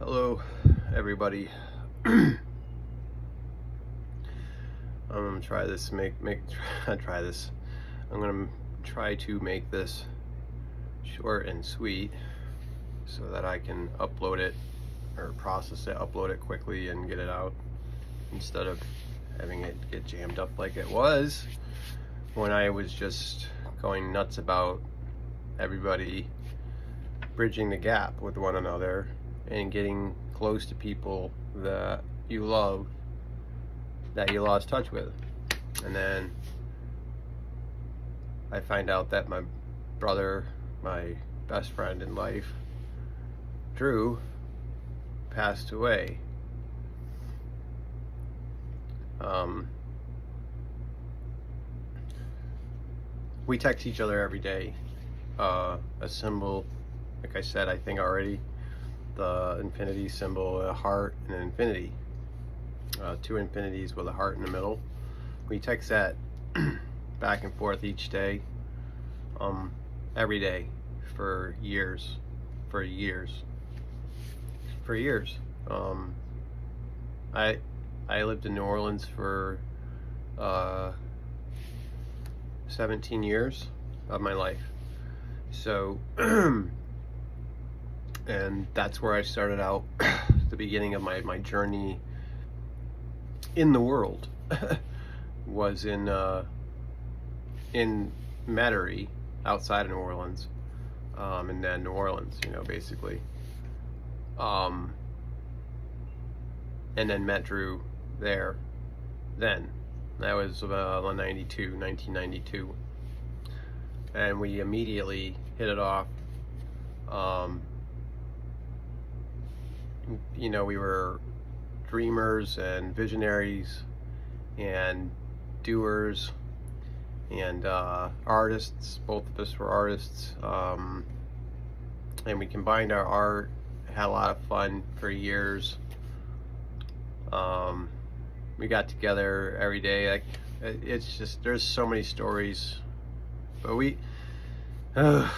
Hello, everybody. I'm gonna try this. Try this. I'm gonna try to make this short and sweet so that I can upload it or process it, upload it quickly, and get it out instead of having it get jammed up like it was when I was just going nuts about everybody bridging the gap with one another and getting close to people that you love that you lost touch with. And then I find out that my brother, my best friend in life, Drew, passed away. We text each other every day. A symbol, like I said, I think already, the infinity symbol, a heart and an infinity, two infinities with a heart in the middle. We text that back and forth each day, every day for years. I lived in New Orleans for 17 years of my life. So, and that's where I started out, the beginning of my journey in the world was in Metairie, outside of New Orleans, and then New Orleans, basically. And then met Drew there then. That was about 1992. And we immediately hit it off. We were dreamers and visionaries and doers and artists. Both of us were artists. And we combined our art, had a lot of fun for years. We got together every day. Like, it's just, there's so many stories, but your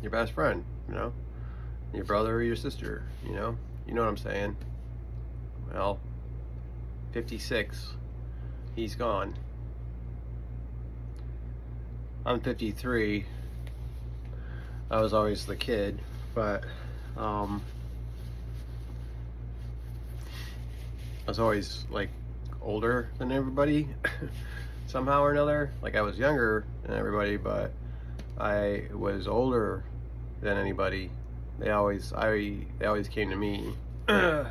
best friend, your brother or your sister, you know what I'm saying? Well, 56, he's gone. I'm 53. I was always the kid, but I was always like older than everybody somehow or another. Like, I was younger than everybody, but I was older than anybody. They always came to me. I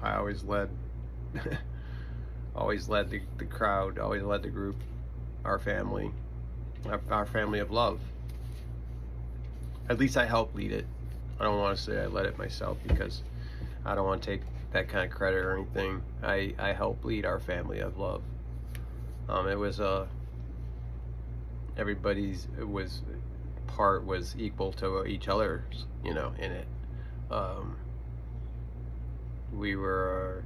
always led the crowd, always led the group, our family of love. At least I helped lead it. I don't want to say I led it myself, because I don't want to take that kind of credit or anything. I helped lead our family of love. It was everybody's part was equal to each other's, in it. We are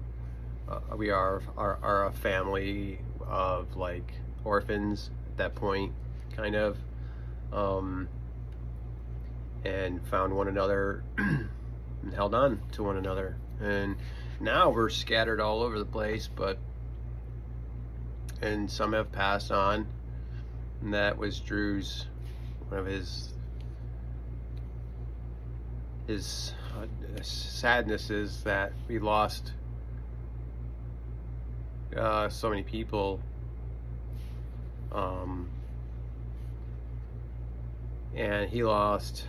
a family of like orphans at that point, kind of, and found one another and held on to one another. And now we're scattered all over the place, and some have passed on. And that was Drew's, one of his sadness is that we lost so many people, and he lost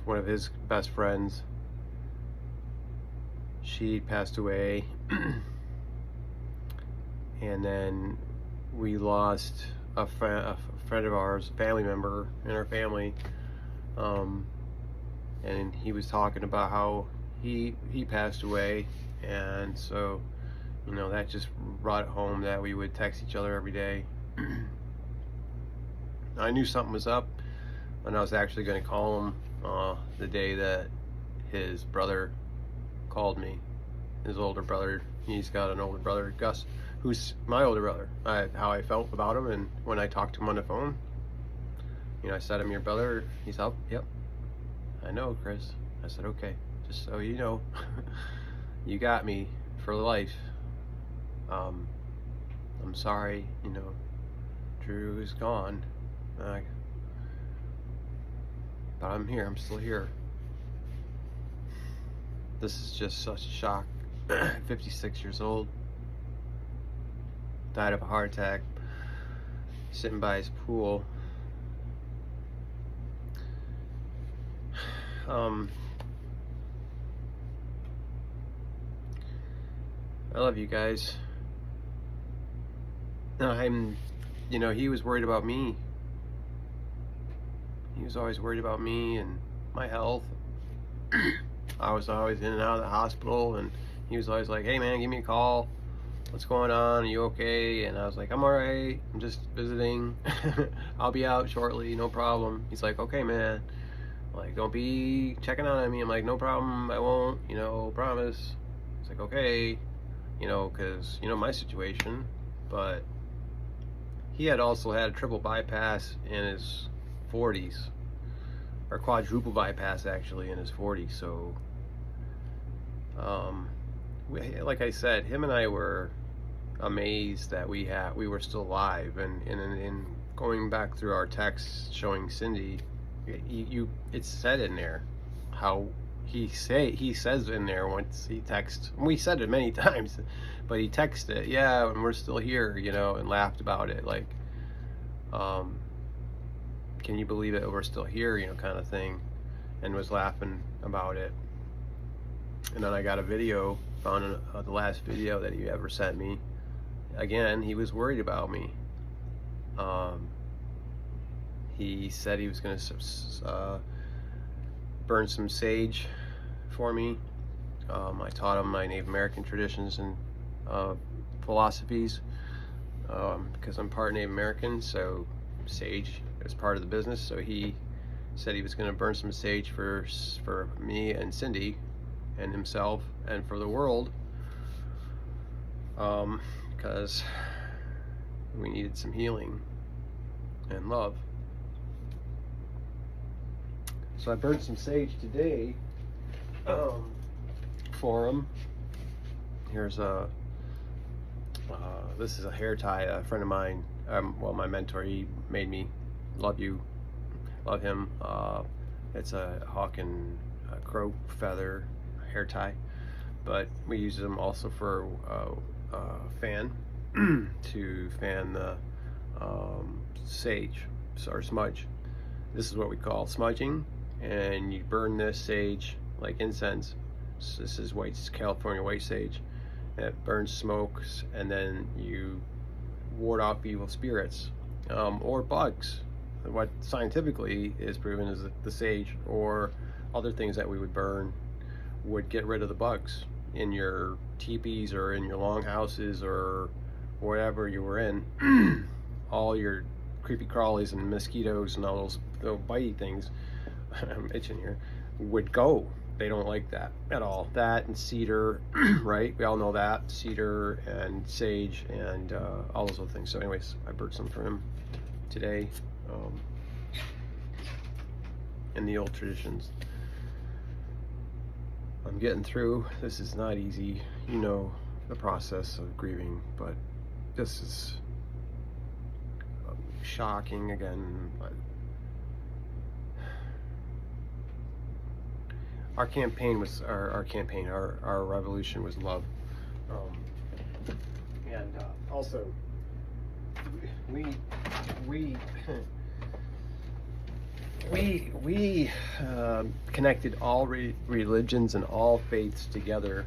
one of his best friends. She passed away. And then we lost a friend of ours, a family member in our family, and he was talking about how he passed away. And so, that just brought it home that we would text each other every day. I knew something was up, and I was actually going to call him the day that his brother called me. His older brother, he's got an older brother, Gus, who's my older brother. How I felt about him, and when I talked to him on the phone, I said, "I'm your brother." He's up. Yep. I know, Chris. I said, okay, just so you know, you got me for life. I'm sorry, you know, Drew is gone. But I'm here, I'm still here. This is just such a shock. 56 years old. Died of a heart attack. Sitting by his pool. I love you guys. You know, he was worried about me. He was always worried about me and my health. I was always in and out of the hospital, and he was always like, hey man, give me a call. What's going on? Are you okay? And I was like, I'm alright. I'm just visiting. I'll be out shortly, no problem. He's like, okay man. Like, don't be checking out on me. I'm like, no problem, I won't, you know, promise. It's like, okay, you know, because, you know, my situation. But he had also had a triple bypass in his 40s, or quadruple bypass actually in his 40s. So, like I said, him and I were amazed that we were still alive. And in going back through our texts showing Cindy, it's said in there how he says in there once he texts. We said it many times, but he texted, yeah, and we're still here, you know, and laughed about it, like, can you believe it? We're still here, you know, kind of thing, and was laughing about it. And then I got a video, found the last video that he ever sent me. Again, he was worried about me. He said he was going to burn some sage for me. I taught him my Native American traditions and philosophies, because I'm part Native American, so sage is part of the business. So he said he was going to burn some sage for me and Cindy and himself and for the world, because we needed some healing and love. So I burned some sage today for him. Here's this is a hair tie a friend of mine, well, my mentor, he made me. Love him. It's a hawk and a crow feather hair tie, but we use them also for fan to fan the sage or smudge. This is what we call smudging, and you burn this sage like incense. So this is California white sage. It burns smokes, and then you ward off evil spirits or bugs. What scientifically is proven is that the sage or other things that we would burn would get rid of the bugs in your teepees or in your longhouses or wherever you were in. All your creepy crawlies and mosquitoes and all those bitey things, I'm itching here, would go. They don't like that at all. That and cedar, right? We all know that. Cedar and sage and all those other things. So anyways, I burned some for him today, in the old traditions. I'm getting through. This is not easy. You know the process of grieving, but this is shocking again. Our campaign was our revolution was love, and also we connected all religions and all faiths together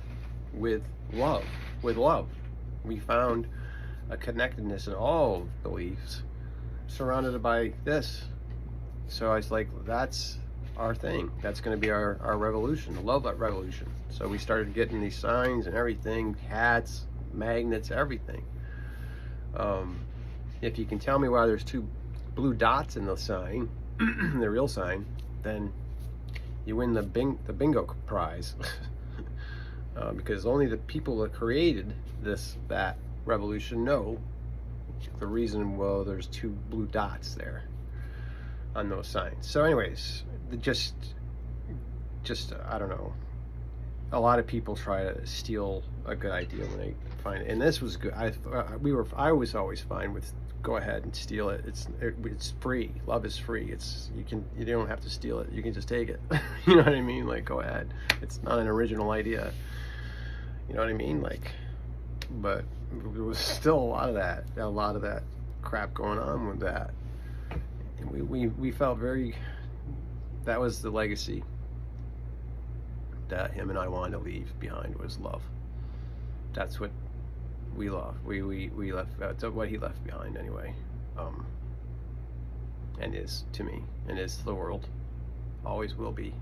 with love. We found a connectedness in all beliefs, surrounded by this. So I was like, that's our thing. That's going to be our revolution, the love revolution. So we started getting these signs and everything, hats, magnets, everything. If you can tell me why there's two blue dots in the sign, the real sign, then you win the bingo prize. Because only the people that created that revolution know the reason. Well, there's two blue dots there on those signs. So anyways, just just, I don't know. A lot of people try to steal a good idea when they find it, and this was good. I was always fine with go ahead and steal it. It's free. Love is free. You don't have to steal it. You can just take it. You know what I mean? Like, go ahead. It's not an original idea. You know what I mean? Like, but there was still a lot of that crap going on with that. And we felt very. That was the legacy that him and I wanted to leave behind, was love. That's what we love. We left. That's what he left behind anyway, and is to me, and is to the world, always will be.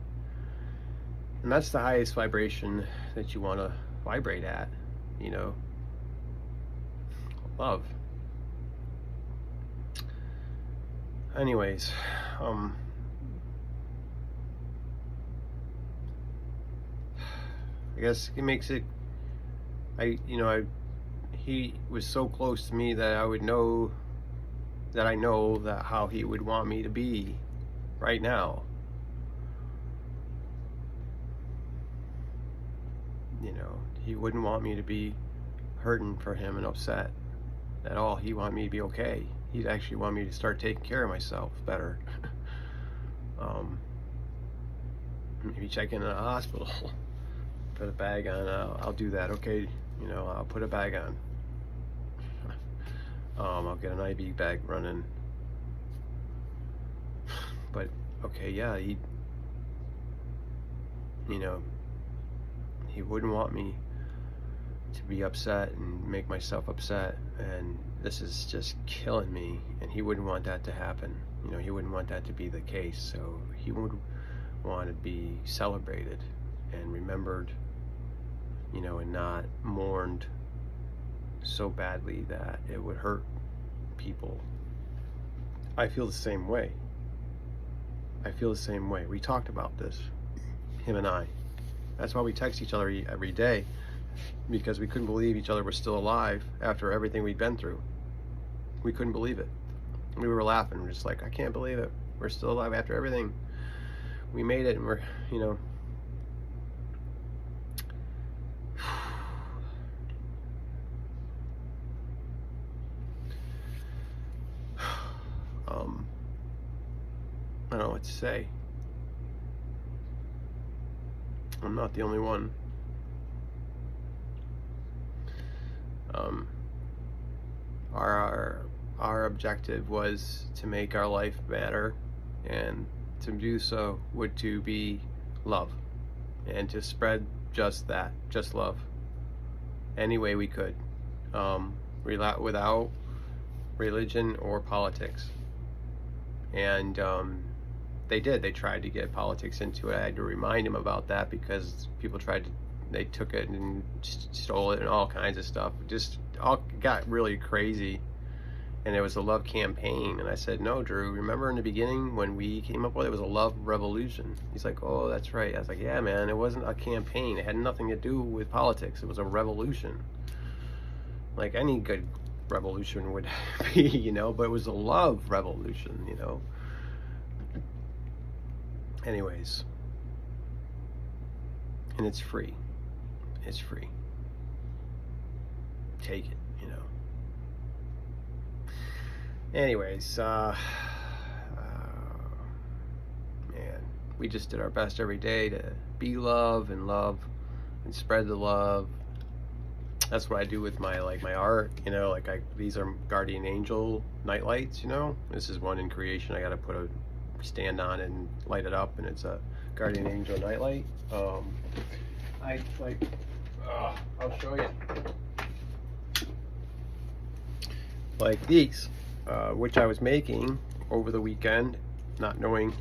And that's the highest vibration that you want to vibrate at, you know. Love. Anyways, I guess it makes it, he was so close to me that I know that how he would want me to be right now. You know, he wouldn't want me to be hurting for him and upset at all. He wanted me to be okay. He'd actually want me to start taking care of myself better. Maybe check in a hospital. Put a bag on. I'll do that. Okay, I'll put a bag on. I'll get an IV bag running. But okay, yeah, he wouldn't want me to be upset and make myself upset, and this is just killing me, and he wouldn't want that to happen. He wouldn't want that to be the case. So he would want to be celebrated and remembered, and not mourned so badly that it would hurt people. I feel the same way. We talked about this, him and I. That's why we text each other every day, because we couldn't believe each other was still alive after everything we'd been through. We couldn't believe it. We were laughing. We're just like, I can't believe it. We're still alive after everything. We made it, and we're, I don't know what to say. I'm not the only one. Our objective was to make our life better, and to do so would to be love, and to spread just that, just love, any way we could, without religion or politics. And they tried to get politics into it. I had to remind him about that, because people they took it and stole it and all kinds of stuff. Just all got really crazy, and it was a love campaign. And I said, no, Drew, remember in the beginning when we came up with it, was a love revolution. He's like, oh, that's right. I was like, yeah, man, it wasn't a campaign. It had nothing to do with politics. It was a revolution, like any good revolution would be, but it was a love revolution, Anyways, and it's free. Take it, Anyways, man, we just did our best every day to be love and spread the love. That's what I do with my art, these are guardian angel night lights, This is one in creation. I got to put a stand on it and light it up, and it's a guardian angel night light. I'll show you. Like these, which I was making over the weekend, not knowing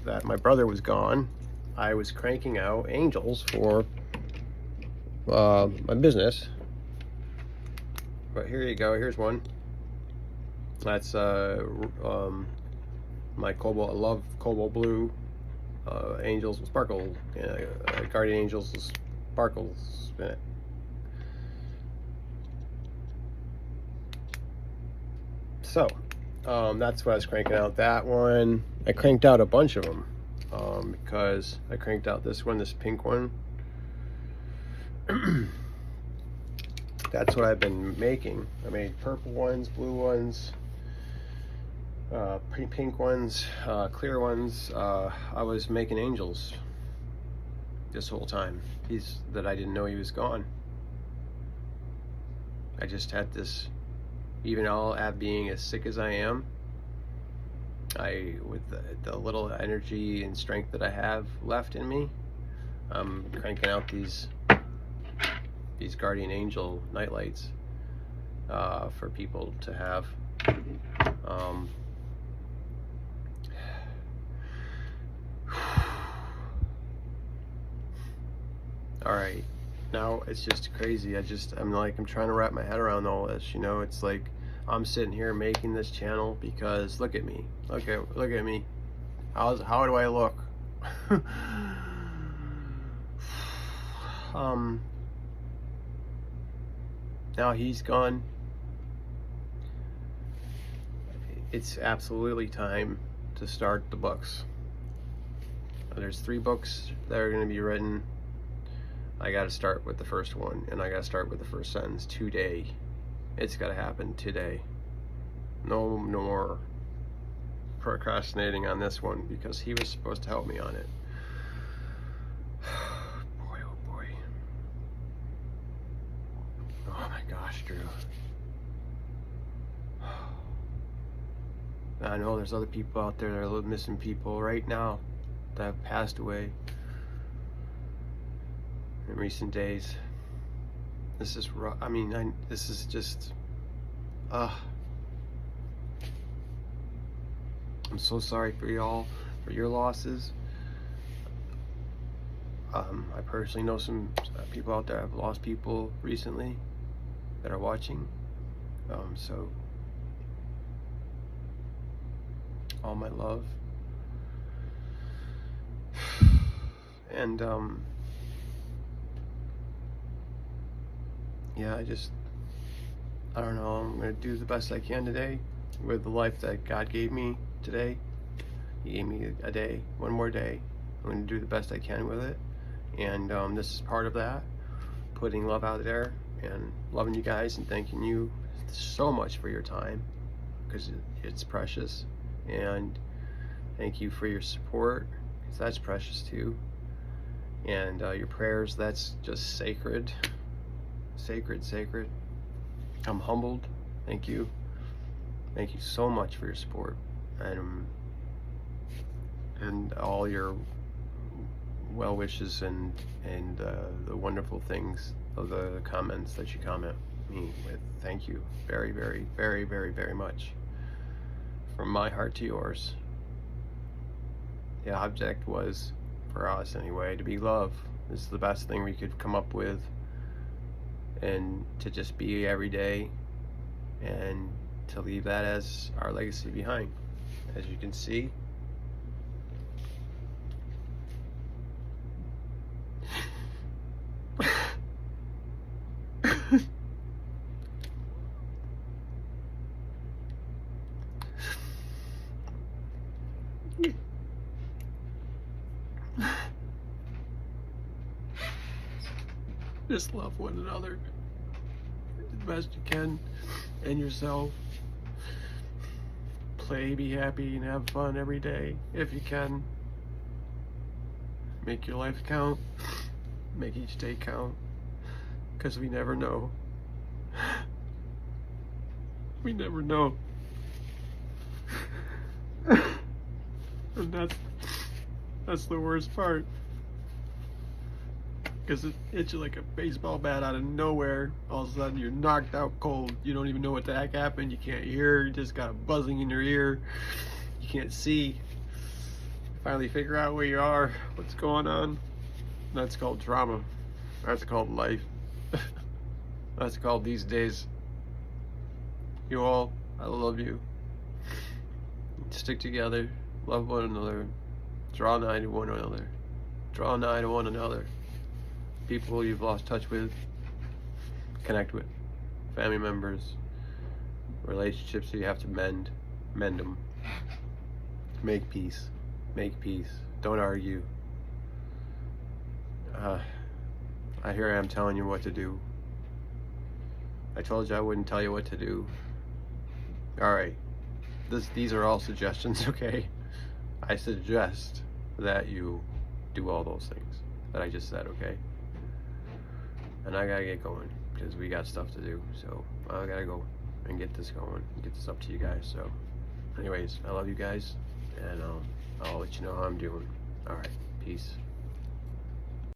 that my brother was gone. I was cranking out angels for my business. But here you go. Here's one. That's my cobalt. I love cobalt blue. Angels with sparkle. Guardian angels with sparkles in it. So that's what I was cranking out. That one, I cranked out a bunch of them. because I cranked out this one, this pink one. That's what I've been making. I made purple ones, blue ones, pink ones, clear ones. I was making angels this whole time. That I didn't know he was gone. I just had this, even all at being as sick as I am, with the little energy and strength that I have left in me, I'm cranking out these guardian angel nightlights for people to have. All right, now it's just crazy. I'm trying to wrap my head around all this. You know, it's like I'm sitting here making this channel because look at me, look at me. How do I look? Now he's gone. It's absolutely time to start the books. There's 3 books that are going to be written. I got to start with the first one, and I got to start with the first sentence today. It's got to happen today. No more procrastinating on this one because he was supposed to help me on it. Boy, oh boy. Oh my gosh, Drew. I know there's other people out there that are missing people right now that have passed away in recent days. This is rough. I mean, this is just, I'm so sorry for y'all, for your losses. I personally know some people out there have lost people recently that are watching. So all my love. And yeah, I don't know, I'm gonna do the best I can today with the life that God gave me today. He gave me a day, one more day. I'm gonna do the best I can with it. And this is part of that, putting love out there and loving you guys and thanking you so much for your time, because it's precious. And thank you for your support, because that's precious too. And your prayers, that's just sacred. Sacred. I'm humbled. Thank you so much for your support and all your well wishes and the wonderful things of the comments that you comment me with. Thank you very, very, very, very, very much. From my heart to yours. The object was, for us anyway, to be love. This is the best thing we could come up with, and to just be every day and to leave that as our legacy behind. As you can see, just love one another the best you can, and yourself. Play, be happy, and have fun every day if you can. Make your life count. Make each day count, because we never know. We never know. And that's the worst part. Because it hits you like a baseball bat out of nowhere. All of a sudden you're knocked out cold. You don't even know what the heck happened. You can't hear. You just got a buzzing in your ear. You can't see. Finally figure out where you are, what's going on. That's called trauma. That's called life. That's called these days. You all, I love you. Stick together. Love one another. Draw nigh to one another. Draw nigh to one another. People you've lost touch with, connect with. Family members, relationships that you have to mend them. Make peace. Make peace. Don't argue. Here I am telling you what to do. I told you I wouldn't tell you what to do. Alright. These are all suggestions, okay? I suggest that you do all those things that I just said, okay? And I gotta get going because we got stuff to do. So I gotta go and get this going, get this up to you guys. So anyways, I love you guys, and I'll let you know how I'm doing. Alright, peace.